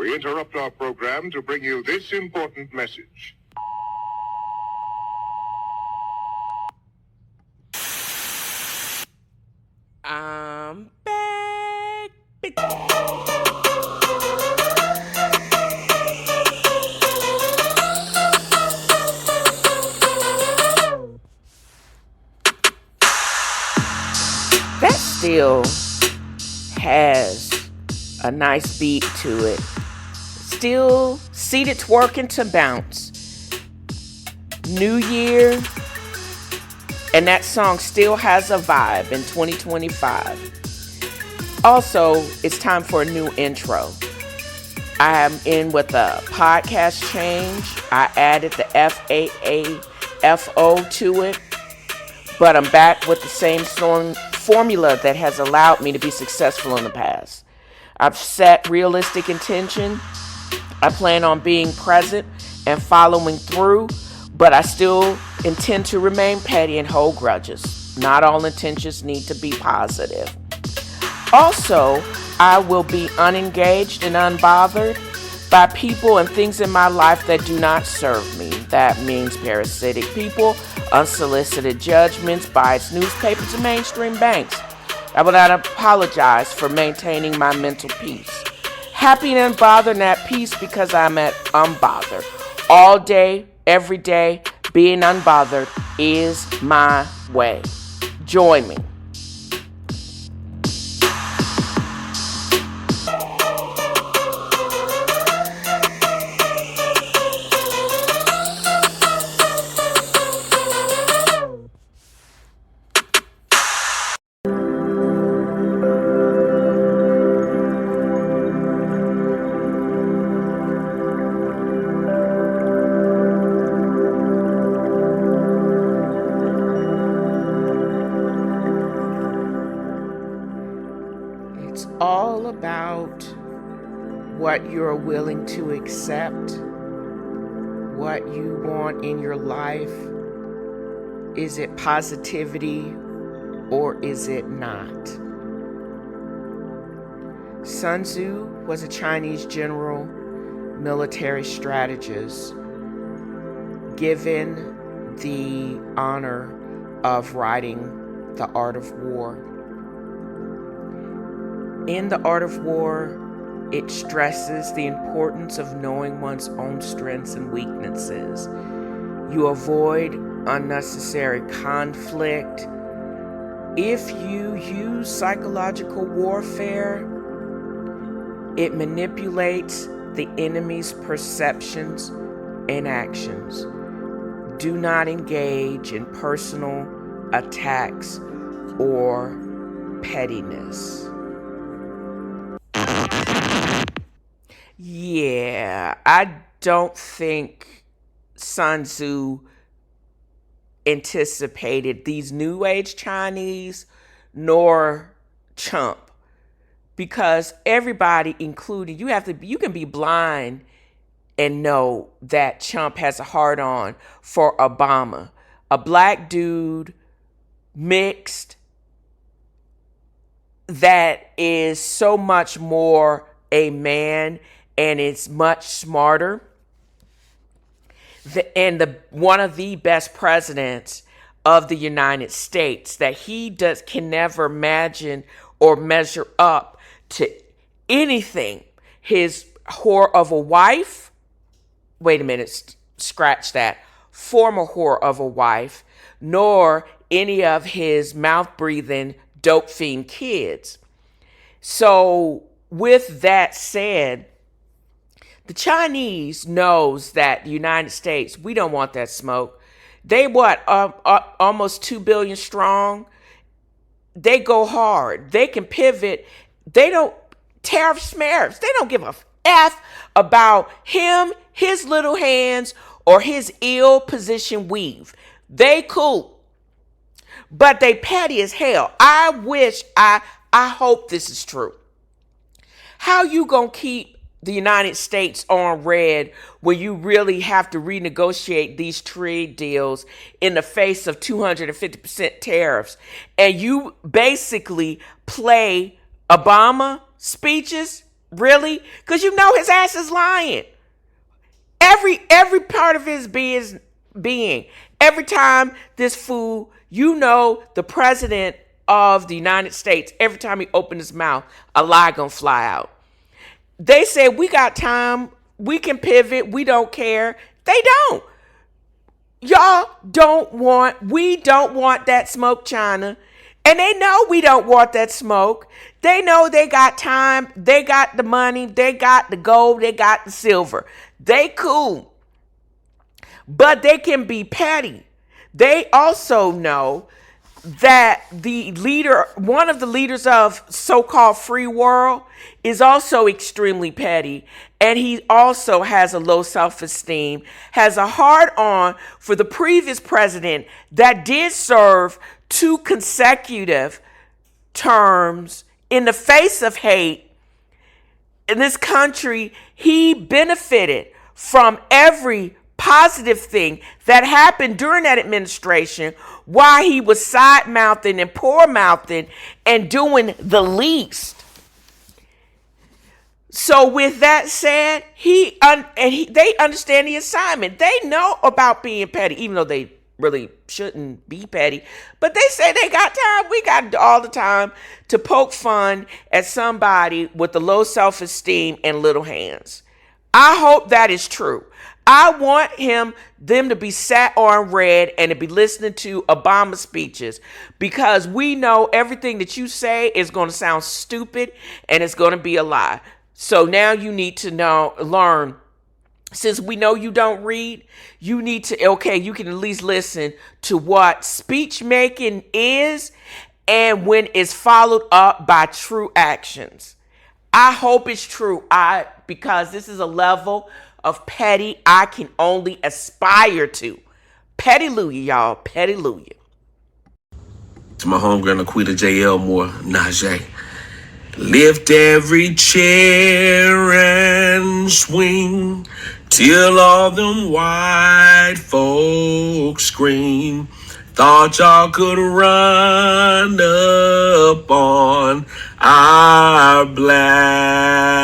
We interrupt our program to bring you this important message. I'm back. That still has a nice beat to it. Still seated twerking to bounce. New Year. And that song still has a vibe in 2025. Also, it's time for a new intro. I am in with a podcast change. I added the F.A.A.F.O to it. But I'm back with the same formula that has allowed me to be successful in the past. I've set realistic intention. I plan on being present and following through, but I still intend to remain petty and hold grudges. Not all intentions need to be positive. Also, I will be unengaged and unbothered by people and things in my life that do not serve me. That means parasitic people, unsolicited judgments, biased newspapers, and mainstream banks. I will not apologize for maintaining my mental peace. Happy and unbothered and at peace because I'm at unbothered. All day, every day, being unbothered is my way. Join me. All about what you're willing to accept, what you want in your life. Is it positivity or is it not? Sun Tzu was a Chinese general, military strategist, given the honor of writing The Art of War. In The Art of War, it stresses the importance of knowing one's own strengths and weaknesses. You avoid unnecessary conflict. If you use psychological warfare, it manipulates the enemy's perceptions and actions. Do not engage in personal attacks or pettiness. Yeah, I don't think Sun Tzu anticipated these New Age Chinese nor Trump, because everybody, including you can be blind and know that Trump has a hard on for Obama, a black dude, mixed, that is so much more a man and is much smarter. One of the best presidents of the United States, that he can never imagine or measure up to anything. His whore of a wife, wait a minute, scratch that, former whore of a wife, nor any of his mouth-breathing dope fiend kids. So with that said, the Chinese knows that the United States, we don't want that smoke. They almost 2 billion strong. They go hard. They can pivot. They don't tariff smarifs. They don't give a F about him, his little hands, or his ill-positioned weave. They cool. But they petty as hell. I hope this is true. How you gonna keep the United States on red when you really have to renegotiate these trade deals in the face of 250% tariffs, and you basically play Obama speeches Really? Because you know his ass is lying. Every part of his being. Every time this fool, you know, the president of the United States, every time he opened his mouth, a lie gonna fly out. They said we got time, we can pivot, we don't care. They don't. We don't want that smoke, China. And they know we don't want that smoke. They know they got time, they got the money, they got the gold, they got the silver. They cool. But they can be petty. They also know that one of the leaders of so-called free world is also extremely petty, and he also has a low self-esteem, has a hard on for the previous president that did serve 2 consecutive terms in the face of hate in this country. He benefited from every positive thing that happened during that administration while he was side mouthing and poor mouthing and doing the least. So with that said, they understand the assignment. They know about being petty, even though they really shouldn't be petty. But they say they got time. We got all the time to poke fun at somebody with the low self-esteem and little hands. I hope that is true. I want them to be sat on red and to be listening to Obama speeches, because we know everything that you say is going to sound stupid and it's going to be a lie. So now you need to learn. Since we know you don't read, you need to, you can at least listen to what speech making is and when it's followed up by true actions. I hope it's true. Because this is a level of petty I can only aspire to. Petty-luya, y'all. Petty-luya. To my homegirl Laquita J.L. Moore, Najee. Lift every chair and swing till all them white folks scream. Thought y'all could run up on our black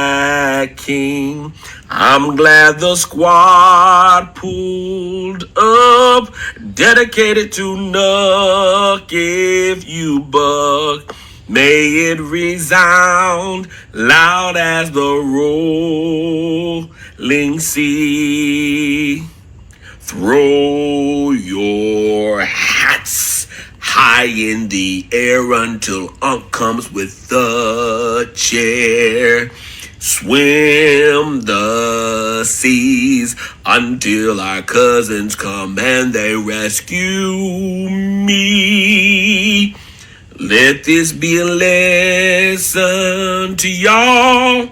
king. I'm glad the squad pulled up, dedicated to Nuck if you buck. May it resound loud as the rolling sea. Throw your hats high in the air until Unc comes with the chair. Swim the seas until our cousins come and they rescue me. Let this be a lesson to y'all.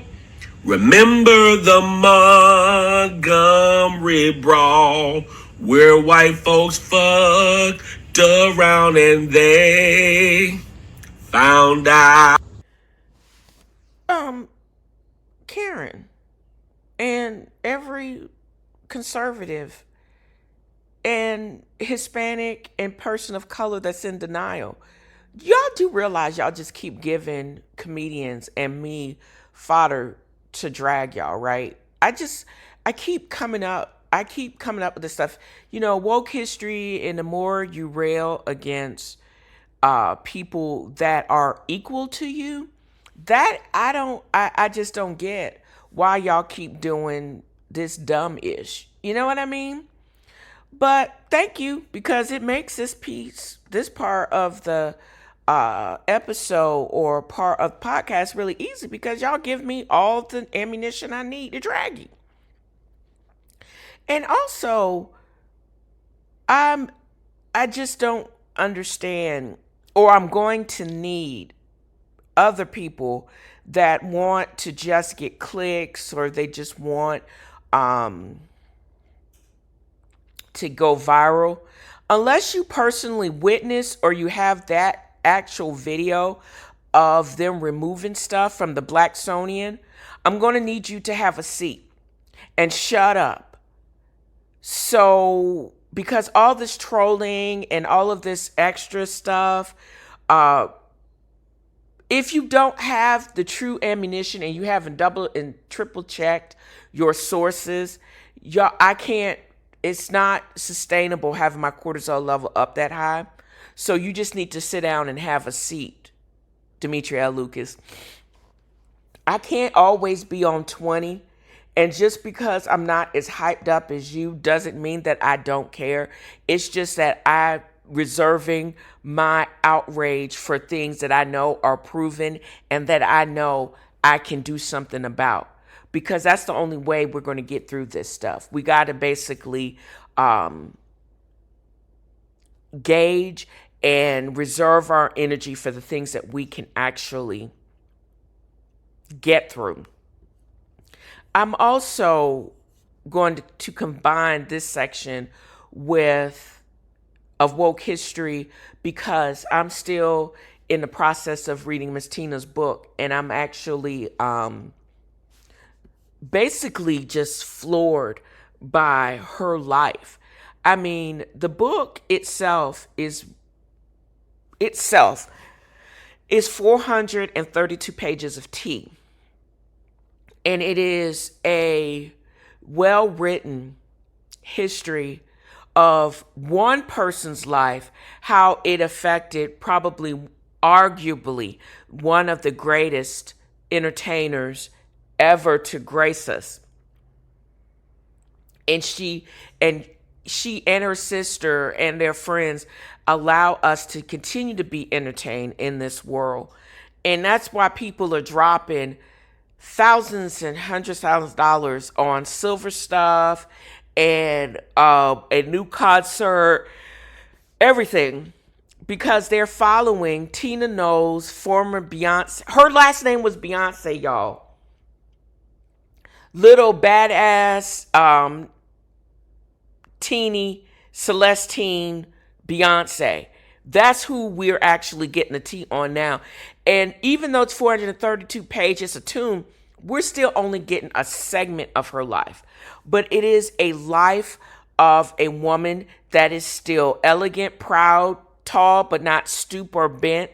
Remember the Montgomery brawl, where white folks fucked around and they found out. Karen and every conservative and Hispanic and person of color that's in denial, y'all do realize y'all just keep giving comedians and me fodder to drag y'all, right? I keep coming up with this stuff. Woke history, and the more you rail against people that are equal to you, that I just don't get why y'all keep doing this dumb ish. You know what I mean? But thank you, because it makes this part of the episode or part of the podcast really easy, because y'all give me all the ammunition I need to drag you. And also, I just don't understand, or I'm going to need other people that want to just get clicks, or they just want to go viral. Unless you personally witness or you have that actual video of them removing stuff from the Blacksonian, I'm going to need you to have a seat and shut up. So, because all this trolling and all of this extra stuff, if you don't have the true ammunition and you haven't double and triple checked your sources, I can't, it's not sustainable having my cortisol level up that high. So you just need to sit down and have a seat, Dimitri L. Lucas. I can't always be on 20. And just because I'm not as hyped up as you doesn't mean that I don't care. It's just that I'm reserving my outrage for things that I know are proven and that I know I can do something about. Because that's the only way we're going to get through this stuff. We got to basically gauge and reserve our energy for the things that we can actually get through. I'm also going to combine this section of woke history because I'm still in the process of reading Miss Tina's book, and I'm actually basically just floored by her life. I mean, the book itself is 432 pages of tea. And it is a well-written history of one person's life, how it affected probably, arguably, one of the greatest entertainers ever to grace us. And she and her sister and their friends allow us to continue to be entertained in this world. And that's why people are dropping thousands and hundreds of thousands of dollars on silver stuff and a new concert, everything, because they're following Tina Knowles, former Beyonce. Her last name was Beyonce, y'all. Little badass teeny Celestine Beyonce. That's who we're actually getting the tea on now. And even though it's 432 pages, a tome, we're still only getting a segment of her life. But it is a life of a woman that is still elegant, proud, tall, but not stoop or bent.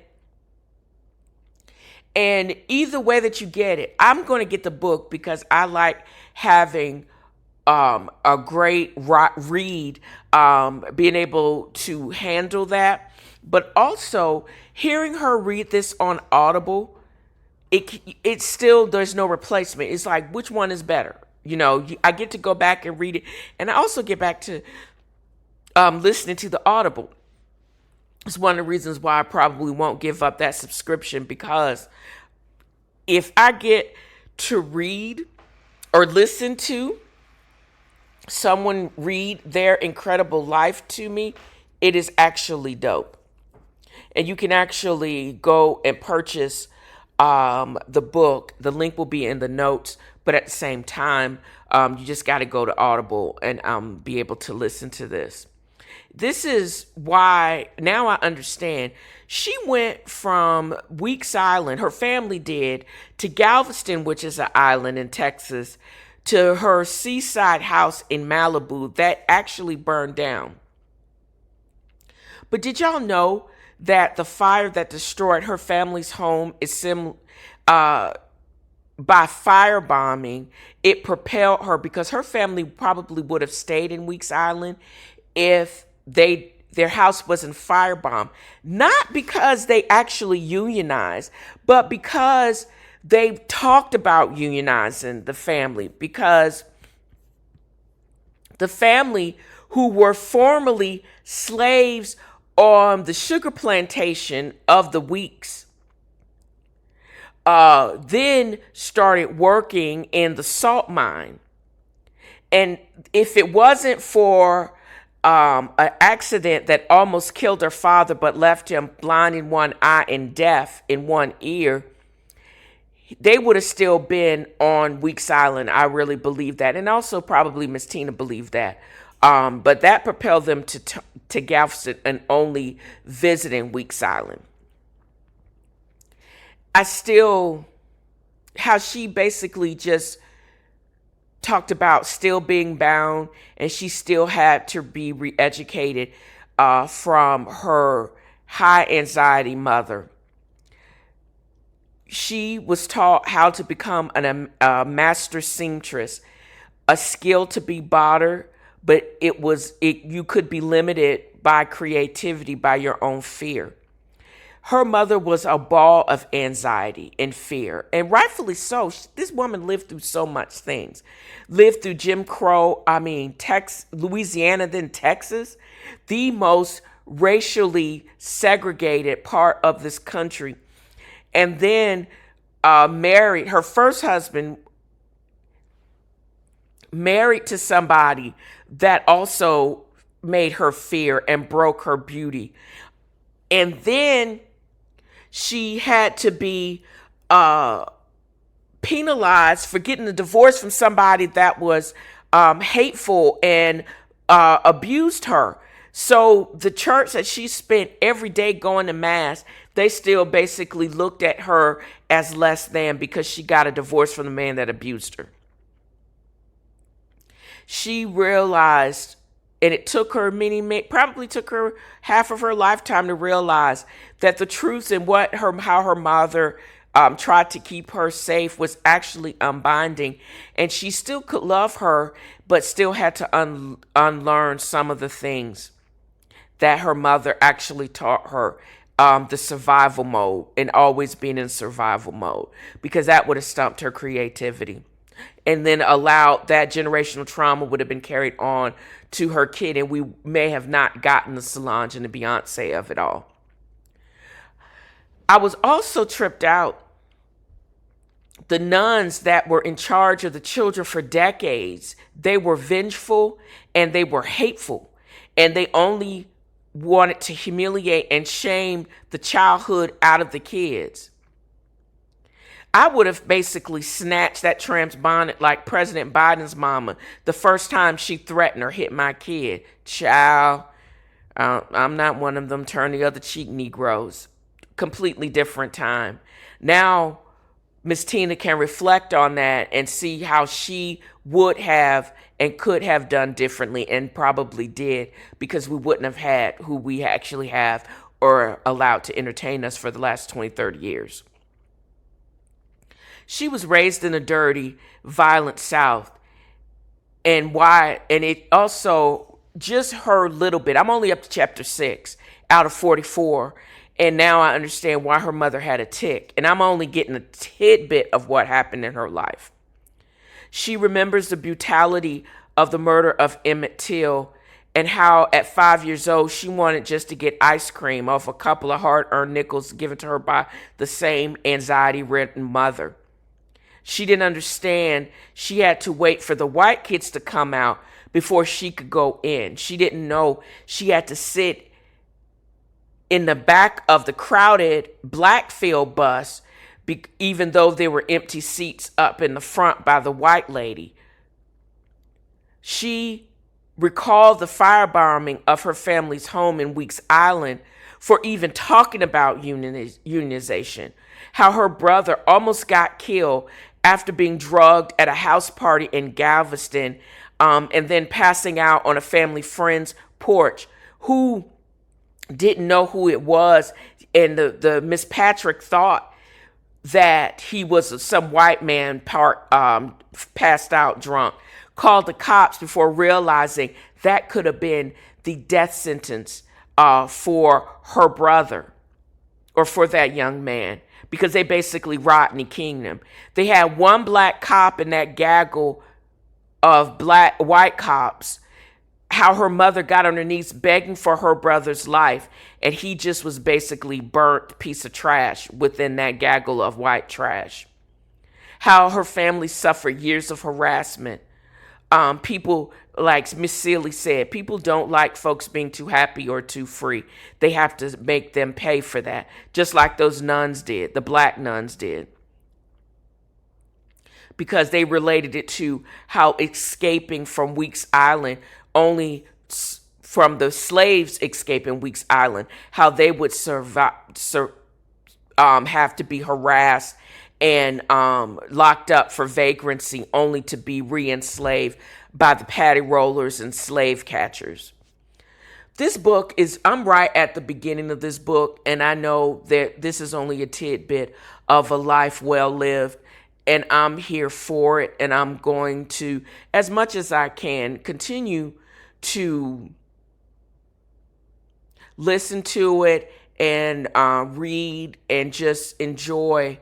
And either way that you get it, I'm going to get the book because I like having a great read, being able to handle that. But also, hearing her read this on Audible, it's still, there's no replacement. It's like, which one is better? You know, I get to go back and read it. And I also get back to listening to the Audible. It's one of the reasons why I probably won't give up that subscription, because if I get to read or listen to someone read their incredible life to me, it is actually dope. And you can actually go and purchase the book. The link will be in the notes, but at the same time, you just got to go to Audible and be able to listen to this. This is why now I understand. She went from Weeks Island, her family did, to Galveston, which is an island in Texas, to her seaside house in Malibu that actually burned down. But did y'all know that the fire that destroyed her family's home is by firebombing, it propelled her, because her family probably would have stayed in Weeks Island if their house wasn't firebombed. Not because they actually unionized, but because they talked about unionizing the family, because the family who were formerly slaves on the sugar plantation of the Weeks then started working in the salt mine. And if it wasn't for an accident that almost killed her father but left him blind in one eye and deaf in one ear, they would have still been on Weeks Island. I really believe that. And also probably Miss Tina believed that. But that propelled them to Galveston and only visiting Weeks Island. How she basically just talked about still being bound, and she still had to be re-educated from her high anxiety mother. She was taught how to become a master seamstress, a skill to be barter, but you could be limited by creativity, by your own fear. Her mother was a ball of anxiety and fear, and rightfully so. This woman lived through so much things. Lived through Jim Crow, Louisiana, then Texas, the most racially segregated part of this country. And then married, her first husband married to somebody that also made her fear and broke her beauty. And then she had to be penalized for getting a divorce from somebody that was hateful and abused her. So the church that she spent every day going to mass, they still basically looked at her as less than because she got a divorce from the man that abused her. She realized, and it took her probably took her half of her lifetime to realize that the truth and how her mother tried to keep her safe was actually unbinding. And she still could love her, but still had to unlearn some of the things that her mother actually taught her, the survival mode and always being in survival mode, because that would have stumped her creativity. And then allowed that generational trauma would have been carried on to her kid, and we may have not gotten the Solange and the Beyonce of it all. I was also tripped out. The nuns that were in charge of the children for decades, they were vengeful and they were hateful, and they only wanted to humiliate and shame the childhood out of the kids. I would have basically snatched that transpondent like President Biden's mama the first time she threatened or hit my kid. Child, I'm not one of them turn the other cheek Negroes. Completely different time. Now, Miss Tina can reflect on that and see how she would have and could have done differently, and probably did, because we wouldn't have had who we actually have or allowed to entertain us for the last 20, 30 years. She was raised in a dirty, violent South. And it also, just her little bit, I'm only up to chapter 6 out of 44. And now I understand why her mother had a tic. And I'm only getting a tidbit of what happened in her life. She remembers the brutality of the murder of Emmett Till, and how at 5 years old, she wanted just to get ice cream off a couple of hard-earned nickels given to her by the same anxiety-ridden mother. She didn't understand she had to wait for the white kids to come out before she could go in. She didn't know she had to sit in the back of the crowded Blackfield bus, even though there were empty seats up in the front by the white lady. She recalled the firebombing of her family's home in Weeks Island for even talking about unionization, how her brother almost got killed after being drugged at a house party in Galveston, and then passing out on a family friend's porch, who didn't know who it was. And the Miss Patrick thought that he was some white man passed out drunk, called the cops before realizing that could have been the death sentence for her brother, or for that young man, because they basically Rodney Kinged him. They had one black cop in that gaggle of white cops, how her mother got on her knees begging for her brother's life, and he just was basically burnt piece of trash within that gaggle of white trash. How her family suffered years of harassment. People, like Miss Seeley said, people don't like folks being too happy or too free. They have to make them pay for that, just like those nuns did, the black nuns did. Because they related it to how escaping from Weeks Island, only from the slaves escaping Weeks Island, how they would have to be harassed and locked up for vagrancy, only to be re-enslaved by the patty rollers and slave catchers. this book is, I'm right at the beginning of this book, and I know that this is only a tidbit of a life well lived, and I'm here for it, and I'm going to, as much as I can, continue to listen to it and read and just enjoy.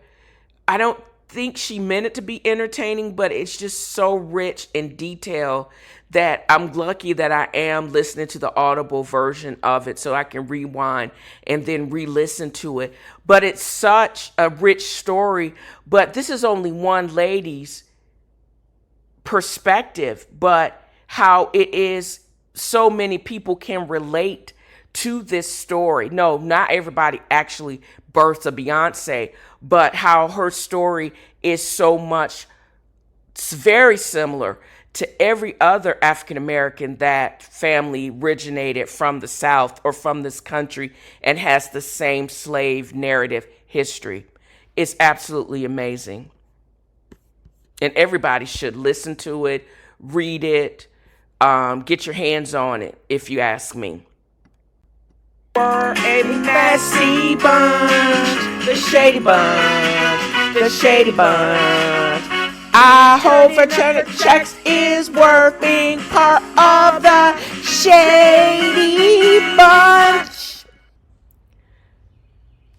I don't think she meant it to be entertaining, but it's just so rich in detail that I'm lucky that I am listening to the audible version of it so I can rewind and then re-listen to it. But it's such a rich story. But this is only one lady's perspective, but how it is so many people can relate to this story. No, not everybody actually births a Beyonce, but how her story is so much, it's very similar to every other African American that family originated from the South or from this country and has the same slave narrative history. It's absolutely amazing. And everybody should listen to it, read it, get your hands on it, if you ask me. We're a messy bunch, the shady bunch, the shady bunch. I hope fraternity checks is worth being part of the shady bunch.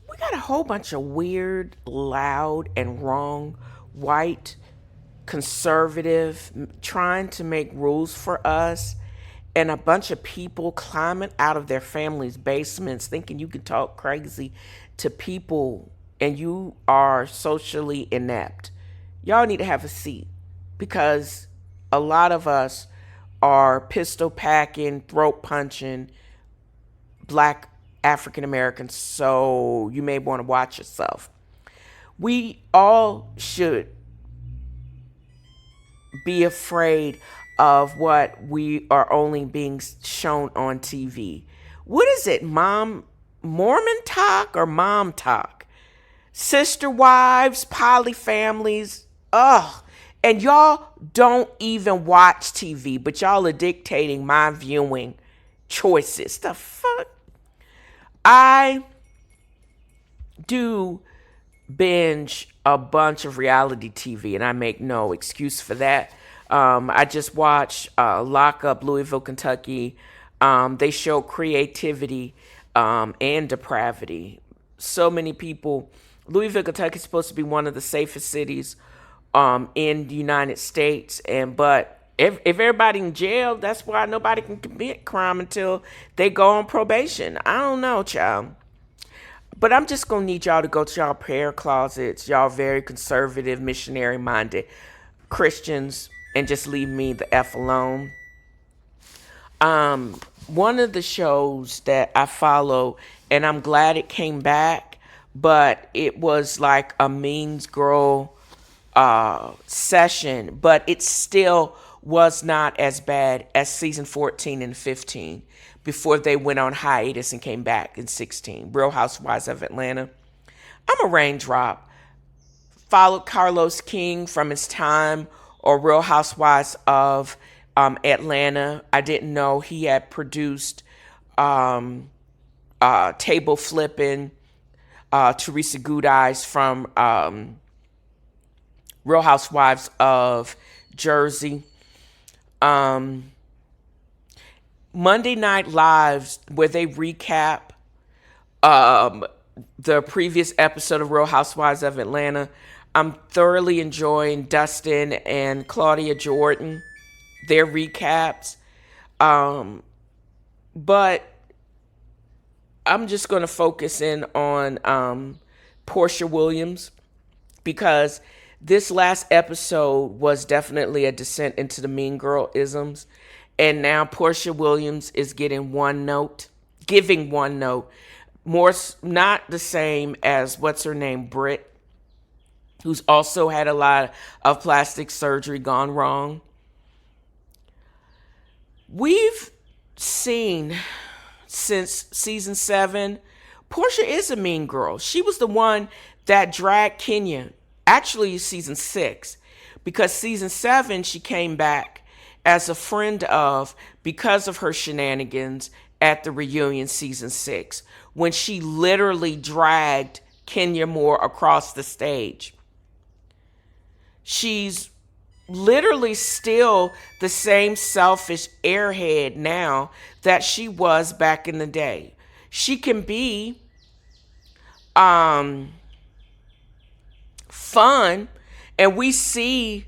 We got a whole bunch of weird, loud, and wrong white conservative trying to make rules for us, and a bunch of people climbing out of their families' basements thinking you can talk crazy to people and you are socially inept. Y'all need to have a seat, because a lot of us are pistol packing, throat punching Black African Americans, so you may want to watch yourself. We all should be afraid of what we are only being shown on TV. What is it, Mormon talk or mom talk? Sister wives, poly families, ugh. And y'all don't even watch TV, but y'all are dictating my viewing choices. The fuck? I do binge a bunch of reality TV, and I make no excuse for that. I just watched Lock Up Louisville, Kentucky. They show creativity and depravity. So many people. Louisville, Kentucky is supposed to be one of the safest cities in the United States, but if everybody in jail, that's why nobody can commit crime until they go on probation. I don't know, child. But I'm just going to need y'all to go to y'all prayer closets, y'all very conservative, missionary-minded Christians, and just leave me the F alone. One of the shows that I follow, and I'm glad it came back, but it was like a Mean Girl session, but it still was not as bad as season 14 and 15 before they went on hiatus and came back in 16. Real Housewives of Atlanta. I'm a raindrop. Followed Carlos King from his time, or Real Housewives of Atlanta. I didn't know he had produced Table Flipping, Teresa Goodeyes from Real Housewives of Jersey. Monday Night Lives, where they recap the previous episode of Real Housewives of Atlanta. I'm thoroughly enjoying Dustin and Claudia Jordan, their recaps. But I'm just going to focus in on Portia Williams, because this last episode was definitely a descent into the Mean Girl isms. And now Portia Williams is giving one note. More, not the same as, what's her name, Britt, who's also had a lot of plastic surgery gone wrong. We've seen since season 7, Portia is a mean girl. She was the one that dragged Kenya, actually season 6, because season 7 she came back as a friend of, because of her shenanigans at the reunion season 6 when she literally dragged Kenya Moore across the stage. She's literally still the same selfish airhead now that she was back in the day. She can be fun, and we see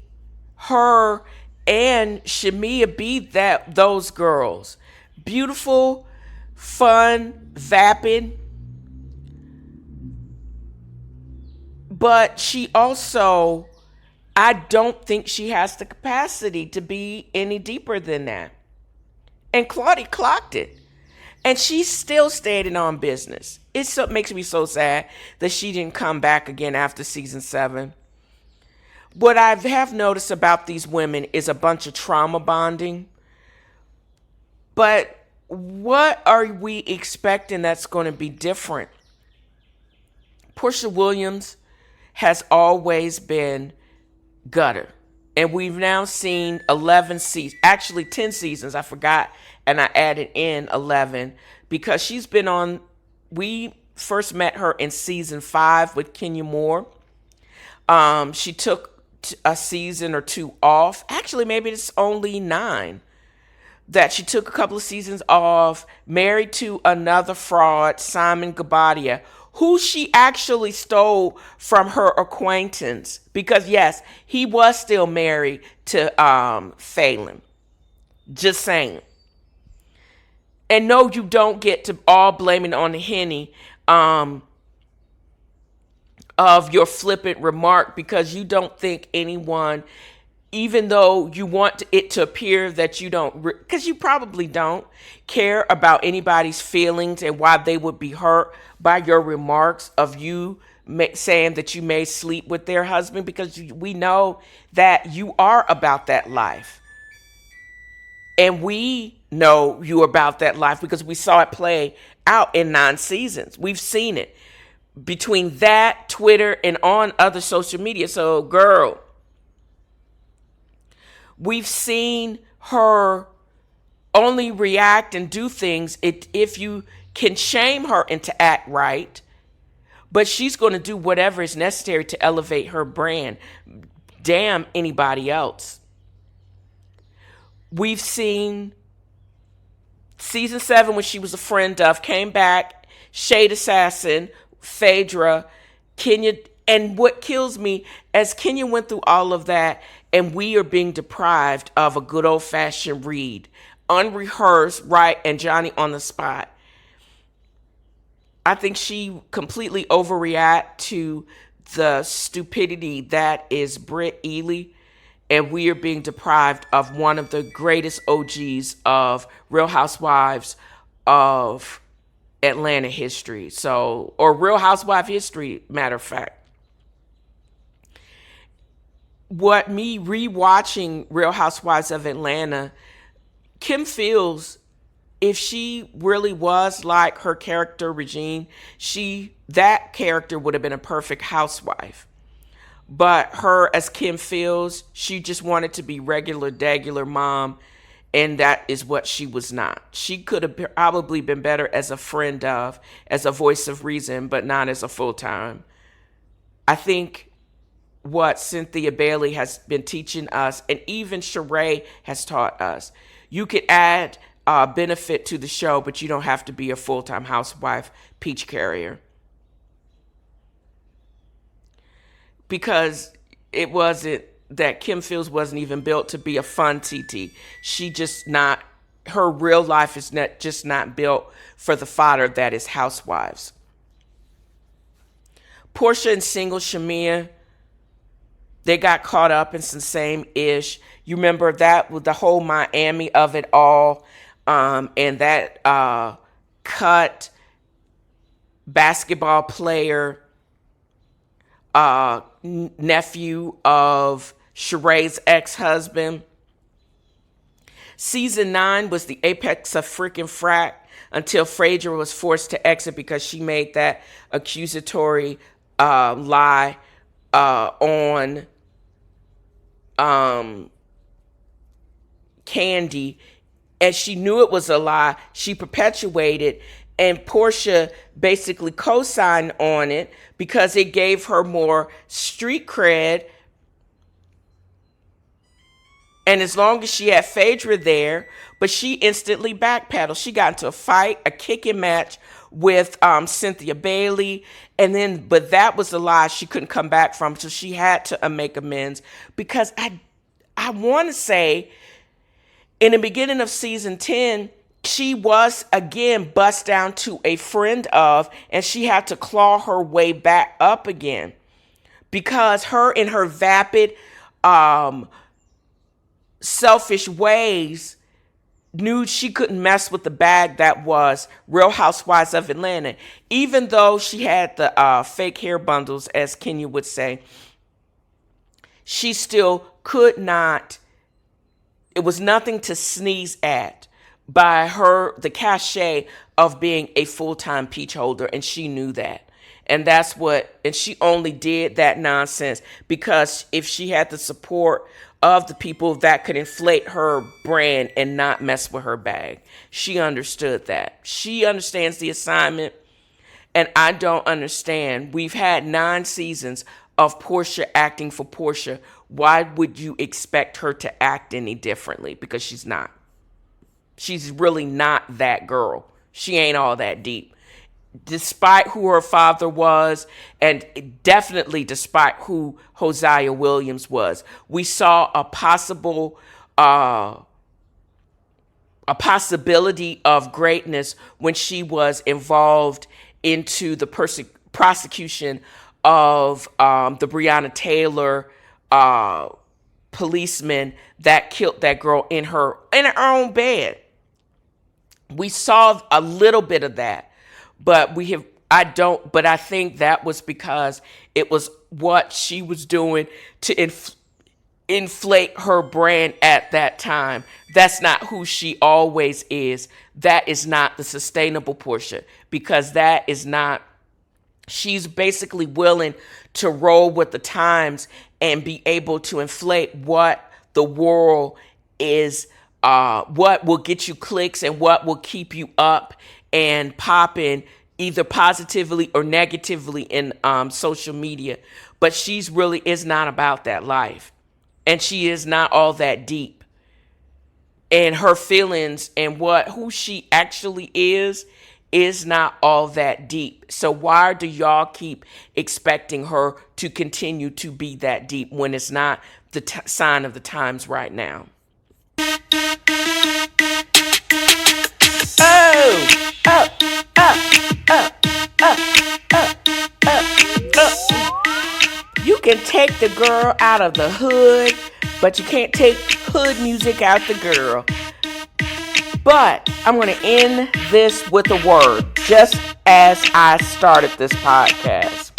her and Shamia be those girls. Beautiful, fun, vapid. But she also, I don't think she has the capacity to be any deeper than that. And Claudia clocked it. And she's still staying on business. It makes me so sad that she didn't come back again after season 7. What I have noticed about these women is a bunch of trauma bonding. But what are we expecting that's going to be different? Portia Williams has always been gutter. And we've now seen 11 seasons, actually 10 seasons, I forgot, and I added in 11 because she's been on, we first met her in season 5 with Kenya Moore. She took a season or 2 off. Actually, maybe it's only 9 that she took a couple of seasons off, married to another fraud, Simon Gabadia, who she actually stole from her acquaintance. Because yes, he was still married to Phelan. Just saying. And no, you don't get to all blame it on the Henny of your flippant remark, because you don't think anyone, even though you want it to appear that you don't, because you probably don't care about anybody's feelings and why they would be hurt by your remarks of you saying that you may sleep with their husband, because we know that you are about that life. And we know you're about that life because we saw it play out in 9 seasons. We've seen it between that, Twitter, and on other social media. So, girl, we've seen her only react and do things if you can shame her into act right. But she's going to do whatever is necessary to elevate her brand. Damn anybody else. We've seen season 7 when she was a friend of, came back, Shade Assassin, Phaedra, Kenya. And what kills me, as Kenya went through all of that, and we are being deprived of a good old-fashioned read, unrehearsed, right, and Johnny on the spot. I think she completely overreacted to the stupidity that is Britt Ely, and we are being deprived of one of the greatest OGs of Real Housewives of Atlanta history. So, or Real Housewife history, matter of fact. What me rewatching Real Housewives of Atlanta, Kim feels, if she really was like her character Regine, that character would have been a perfect housewife. But her, as Kim feels, she just wanted to be regular, degular mom, and that is what she was not. She could have probably been better as a friend of, as a voice of reason, but not as a full-time. I think what Cynthia Bailey has been teaching us, and even Sheree has taught us, you could add benefit to the show, but you don't have to be a full-time housewife peach carrier. Because it wasn't that Kim Fields wasn't even built to be a fun TT. She just not, her real life is not built for the fodder that is housewives. Portia and single Shamia, they got caught up in some same ish. You remember that with the whole Miami of it all, and that cut basketball player, nephew of Sheree's ex-husband. Season 9 was the apex of freaking frack until Phaedra was forced to exit because she made that accusatory lie on Candy and she knew it was a lie. She perpetuated, and Portia basically co-signed on it because it gave her more street cred. And as long as she had Phaedra there, but she instantly backpedaled. She got into a fight, a kicking match with Cynthia Bailey, but that was a lie she couldn't come back from, so she had to make amends. Because I want to say, in the beginning of season 10, she was again bust down to a friend of, and she had to claw her way back up again, because her in her vapid, selfish ways knew she couldn't mess with the bag that was Real Housewives of Atlanta. Even though she had the fake hair bundles, as Kenya would say, she still could not. It was nothing to sneeze at by her, the cachet of being a full-time peach holder, and she knew that. And she only did that nonsense because if she had the support of the people that could inflate her brand and not mess with her bag. She understood that. She understands the assignment, and I don't understand. We've had 9 seasons of Portia acting for Portia. Why would you expect her to act any differently? Because she's not. She's really not that girl. She ain't all that deep. Despite who her father was, and definitely despite who Hosea Williams was, we saw a possibility of greatness when she was involved into the prosecution of the Breonna Taylor policeman that killed that girl in her own bed. We saw a little bit of that. But I think that was because it was what she was doing to inflate her brand at that time. That's not who she always is. That is not the sustainable Portia, because that is not, she's basically willing to roll with the times and be able to inflate what the world is, what will get you clicks and what will keep you up and popping either positively or negatively in social media. But she's really is not about that life. And she is not all that deep. And her feelings and who she actually is not all that deep. So why do y'all keep expecting her to continue to be that deep when it's not the sign of the times right now? You can take the girl out of the hood, but you can't take hood music out the girl. But I'm going to end this with a word, just as I started this podcast.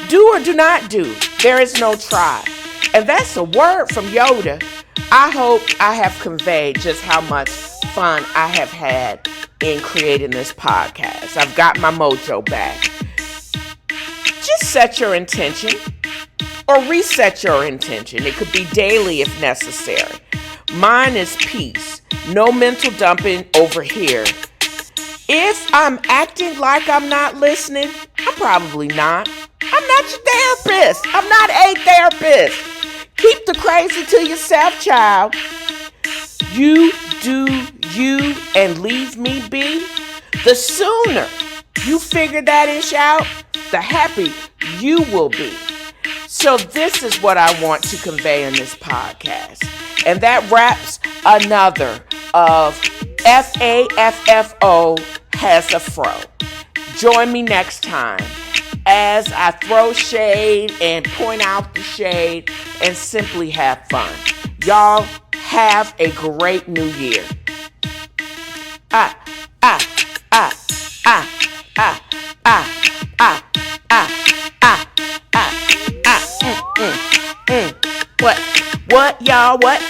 Do or do not do. There is no try. And that's a word from Yoda. I hope I have conveyed just how much fun I have had in creating this podcast. I've got my mojo back. Just set your intention or reset your intention. It could be daily if necessary. Mine is peace. No mental dumping over here. If I'm acting like I'm not listening, I'm probably not. I'm not your therapist. I'm not a therapist. Keep the crazy to yourself, child. You do you and leave me be. The sooner you figure that ish out, the happy you will be. So this is what I want to convey in this podcast. And that wraps another of F.A.A.F.O has a fro. Join me next time as I throw shade and point out the shade and simply have fun. Y'all have a great new year. What, y'all? What?